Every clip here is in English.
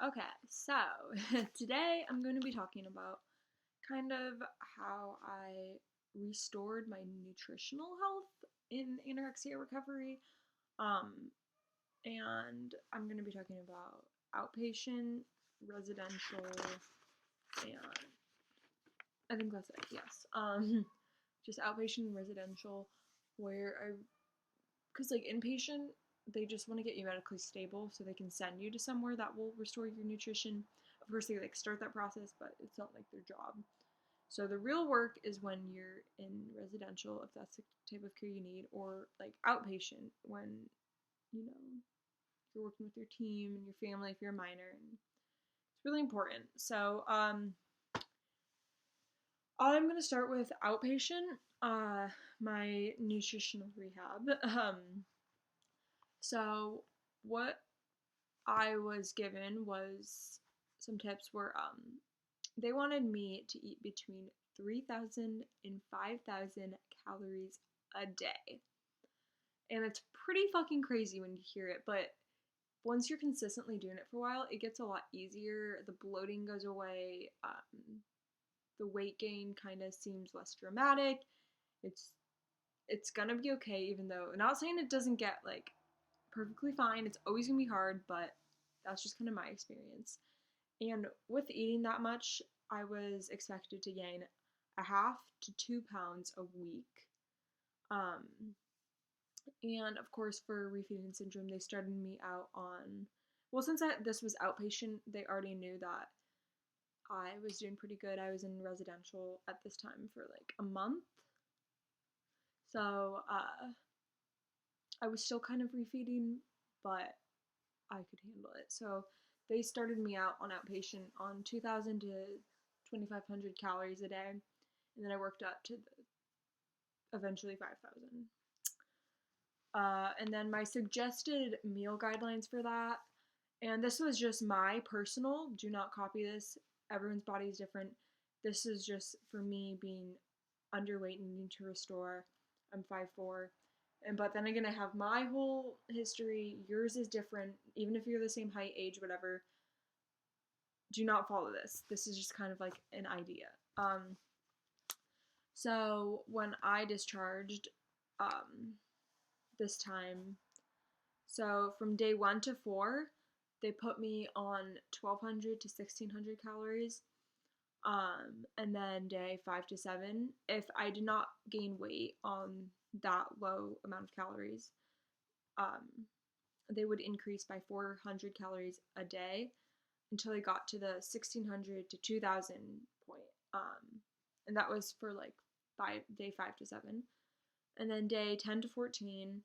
Okay, so today I'm going to be talking about kind of how I restored my nutritional health in anorexia recovery. Um, and I'm going to be talking about outpatient, residential, and I think that's it, yes. Just outpatient and residential, where because like inpatient, they just want to get you medically stable so they can send you to somewhere that will restore your nutrition. Of course, they like start that process, but it's not like their job. So the real work is when you're in residential, if that's the type of care you need, or like outpatient when you know you're working with your team and your family if you're a minor. And it's really important. So I'm gonna start with outpatient. My nutritional rehab. So what I was given was some tips were they wanted me to eat between 3,000 and 5,000 calories a day. And it's pretty fucking crazy when you hear it, but once you're consistently doing it for a while, it gets a lot easier. The bloating goes away. The weight gain kind of seems less dramatic. It's it's gonna be okay, even though not saying it doesn't get like perfectly fine. It's always gonna be hard, but that's just kind of my experience. And with eating that much, I was expected to gain a half to 2 pounds a week. Um, and of course, for refeeding syndrome, they started me out on, well, since this was outpatient, they already knew that I was doing pretty good. I was in residential at this time for like a month. So I was still kind of refeeding, but I could handle it. So they started me out on outpatient on 2,000 to 2,500 calories a day, and then I worked up to eventually 5,000. And then my suggested meal guidelines for that, and this was just my personal, do not copy this, everyone's body is different. This is just for me being underweight and needing to restore. I'm 5'4", but then again, I have my whole history. Yours is different, even if you're the same height, age, whatever. Do not follow this. This is just kind of like an idea. So when I discharged, this time, so from day 1 to 4, they put me on 1,200 to 1,600 calories. And then day 5 to 7, if I did not gain weight on that low amount of calories, um, they would increase by 400 calories a day until I got to the 1,600 to 2,000 point. And that was for like day 5 to 7. And then day 10 to 14,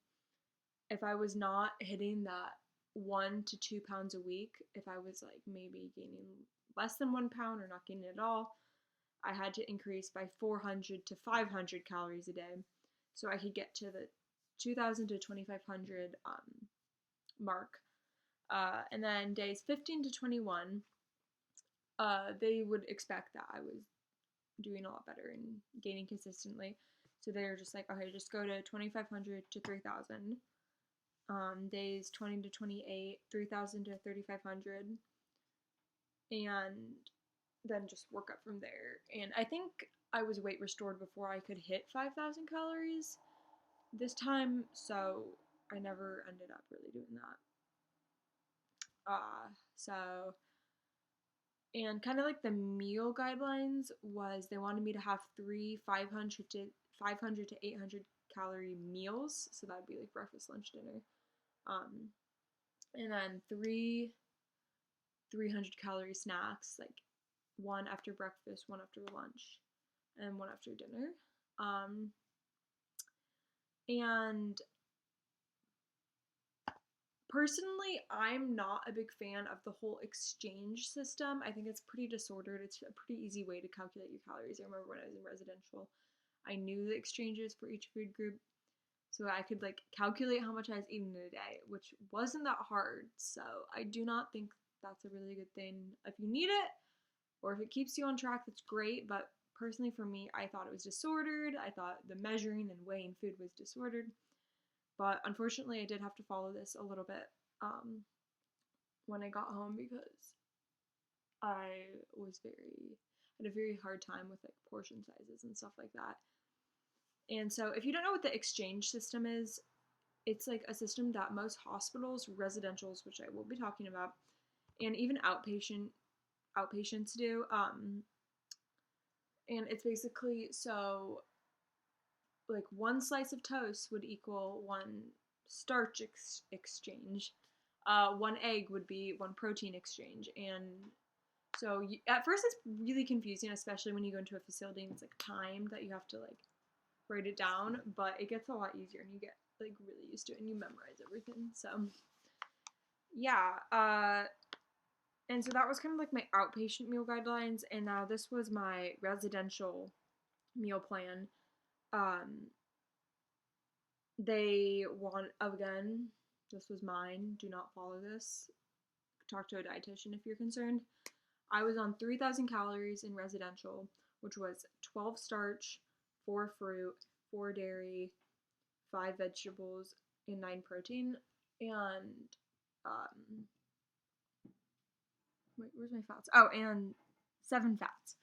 if I was not hitting that 1 to 2 pounds a week, if I was like maybe gaining less than 1 pound or not gaining at all, I had to increase by 400 to 500 calories a day so I could get to the 2,000 to 2,500 mark. And then days 15 to 21, they would expect that I was doing a lot better and gaining consistently. So they were just like, okay, just go to 2,500 to 3,000. Days 20 to 28, 3,000 to 3,500. And then just work up from there. And I think I was weight restored before I could hit 5,000 calories this time, so I never ended up really doing that. So, and kind of like the meal guidelines was they wanted me to have three 500 to 800 calorie meals, so that would be like breakfast, lunch, dinner, and then three 300 calorie snacks, like one after breakfast, one after lunch, and one after dinner. And personally, I'm not a big fan of the whole exchange system. I think it's pretty disordered. It's a pretty easy way to calculate your calories. I remember when I was in residential, I knew the exchanges for each food group, so I could like calculate how much I was eating in a day, which wasn't that hard. So I do not think that's a really good thing. If you need it, or if it keeps you on track, that's great. But personally, for me, I thought it was disordered. I thought the measuring and weighing food was disordered. But unfortunately, I did have to follow this a little bit when I got home because I had a very hard time with like portion sizes and stuff like that. And so if you don't know what the exchange system is, it's like a system that most hospitals, residentials, which I will be talking about, and even outpatients do. And it's basically so like one slice of toast would equal one starch exchange. One egg would be one protein exchange, and so at first it's really confusing, especially when you go into a facility and it's like timed that you have to like write it down, but it gets a lot easier and you get like really used to it and you memorize everything. So yeah, and so that was kind of like my outpatient meal guidelines, and now this was my residential meal plan. Um, they want, again, this was mine. Do not follow this. Talk to a dietitian if you're concerned. I was on 3,000 calories in residential, which was 12 starch, 4 fruit, 4 dairy, 5 vegetables, and 9 protein. And, wait, where's my fats? Oh, and 7 fats.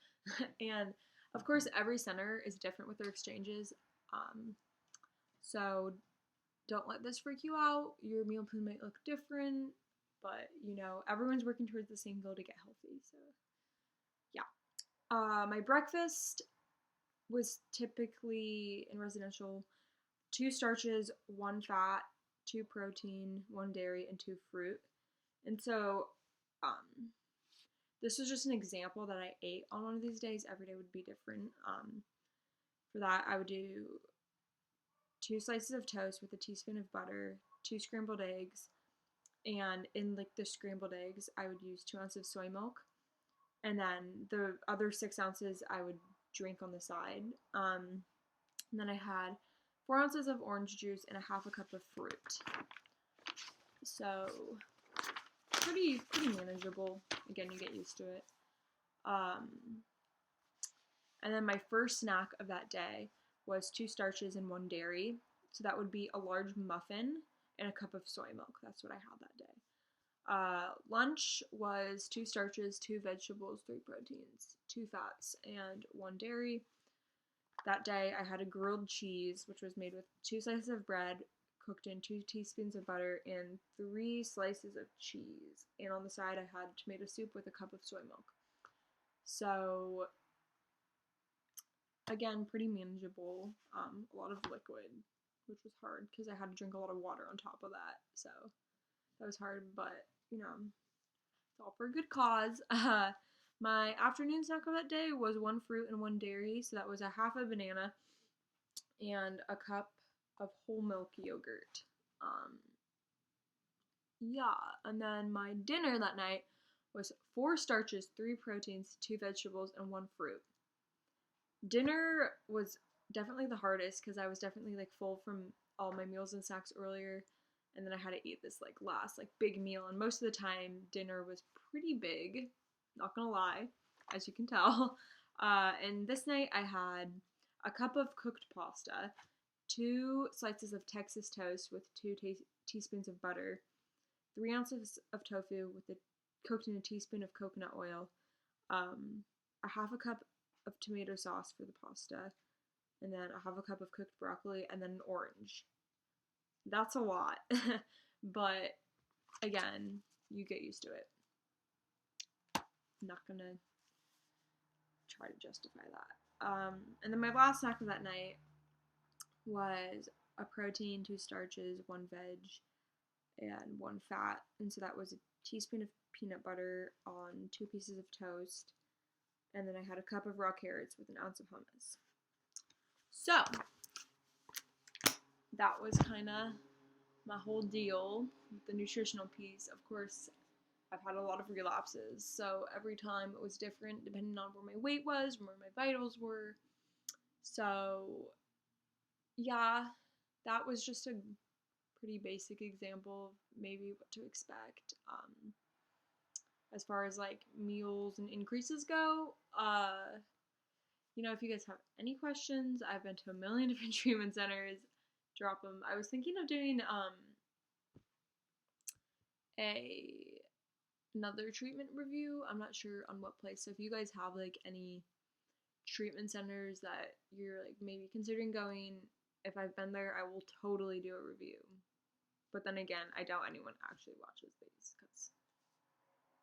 And, of course, every center is different with their exchanges. So don't let this freak you out. Your meal plan might look different, but everyone's working towards the same goal to get healthy. So yeah. My breakfast was typically in residential 2 starches, 1 fat, 2 protein, 1 dairy, and 2 fruit. And so this was just an example that I ate on one of these days. Every day would be different. For that, I would do 2 slices of toast with a teaspoon of butter, 2 scrambled eggs, and in like the scrambled eggs, I would use 2 ounces of soy milk, and then the other 6 ounces I would drink on the side. And then I had 4 ounces of orange juice and a half a cup of fruit. So pretty manageable. Again, you get used to it. And then my first snack of that day was 2 starches and 1 dairy. So that would be a large muffin and a cup of soy milk. That's what I had that day. Lunch was 2 starches, 2 vegetables, 3 proteins, 2 fats, and 1 dairy. That day I had a grilled cheese, which was made with 2 slices of bread, cooked in 2 teaspoons of butter, and 3 slices of cheese. And on the side I had tomato soup with a cup of soy milk. So again, pretty manageable. A lot of liquid, which was hard because I had to drink a lot of water on top of that. So that was hard, but it's all for a good cause. My afternoon snack of that day was 1 fruit and 1 dairy. So that was a half a banana and a cup of whole milk yogurt. Yeah, and then my dinner that night was 4 starches, 3 proteins, 2 vegetables, and 1 fruit. Dinner was definitely the hardest because I was definitely like full from all my meals and snacks earlier, and then I had to eat this like last like big meal, and most of the time dinner was pretty big, not gonna lie, as you can tell. And this night I had a cup of cooked pasta, 2 slices of Texas toast with 2 teaspoons of butter, 3 ounces of tofu cooked in a teaspoon of coconut oil, a half a cup of tomato sauce for the pasta, and then a half a cup of cooked broccoli, and then an orange. That's a lot, but again, you get used to it. I'm not gonna try to justify that. And then my last snack of that night was a protein, 2 starches, 1 veg, and 1 fat. And so that was a teaspoon of peanut butter on 2 pieces of toast. And then I had a cup of raw carrots with an ounce of hummus. So that was kind of my whole deal with the nutritional piece. Of course, I've had a lot of relapses, so every time it was different depending on where my weight was, where my vitals were. So yeah, that was just a pretty basic example of maybe what to expect. As far as like meals and increases go, if you guys have any questions, I've been to a million different treatment centers. Drop them. I was thinking of doing a another treatment review. I'm not sure on what place. So if you guys have like any treatment centers that you're like maybe considering going, if I've been there, I will totally do a review. But then again, I doubt anyone actually watches these because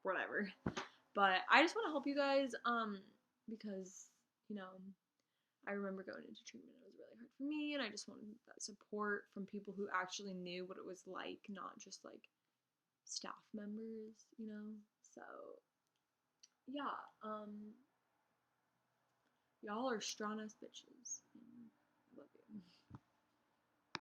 whatever. But I just want to help you guys because you know, I remember going into treatment, it was really hard for me, and I just wanted that support from people who actually knew what it was like, not just like staff members, you know? So, yeah, y'all are strong ass bitches. Love you.